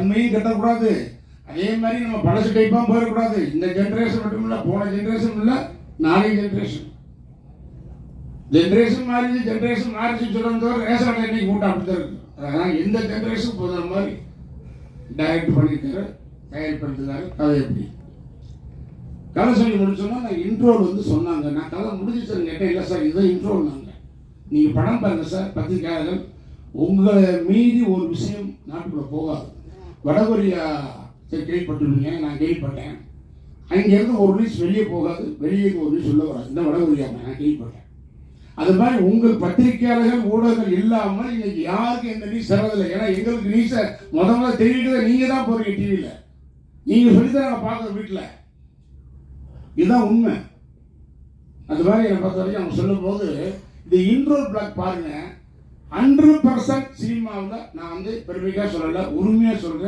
தன்மையும் கட்டக்கூடாது. அதே மாதிரி நம்ம பழசு டைப்பாக போயிடக்கூடாது. இந்த ஜென்ரேஷன் மட்டும் இல்லை, போன ஜென்ரேஷன் இல்லை, நாளைய ஜென்ரேஷன் மாறிச்சு சொல்லும் தவிர ரேஷன் அட்டை இன்னைக்கு கூட்டம் அப்படித்தான் இருக்கு. அதான் எந்த ஜென்ரேஷன் போதுற மாதிரி டைரக்ட் பண்ணியிருக்காரு, தயாரிப்படுத்துறாரு. கதை எப்படி கதை சொல்லி முடிச்சோன்னா நான் இன்ட்ரோல் சொன்னாங்க. நான் கதை முடிஞ்சிச்சு கேட்டேன். இல்லை சார் இதுதான் இன்ட்ரோல்னாங்க. நீங்கள் படம் பாருங்க சார், பத்திரிகையாளர்கள் உங்களை மீறி ஒரு விஷயம் நாட்டுக்குள்ளே போகாது. வடகொரியா கேள்விப்பட்டிருந்தீங்க, நான் கேள்விப்பட்டேன். அங்கேருந்து ஒரு நியூஸ் வெளியே போகாது, வெளியே ஒரு நியூஸ் சொல்ல வராது. இந்த வடகொரியா நான் கேள்விப்பட்டேன். அது மாதிரி உங்கள் பத்திரிகையாளர்கள் ஊடகங்கள் இல்லாமல் இன்னைக்கு யாருக்கு எந்த நியூஸ் தரதில்லை. ஏன்னா எங்களுக்கு நியூஸை முதல்ல தெரிவிக்கிறத நீங்கள் தான் போகிறீங்க டிவியில். நீங்கள் சொல்லித்தான் நாங்கள் பார்க்குறோம் வீட்டில். இதுதான் உண்மை. அது மாதிரி என்னை பொறுத்த வரைக்கும் அவங்க சொல்லும் போது இந்த இன்ட்ரோல் பிளாக் பாருங்க. 100% சினிமாவில் நான் பெருமைக்காக சொல்லலை, உரிமையாக சொல்கிறேன்.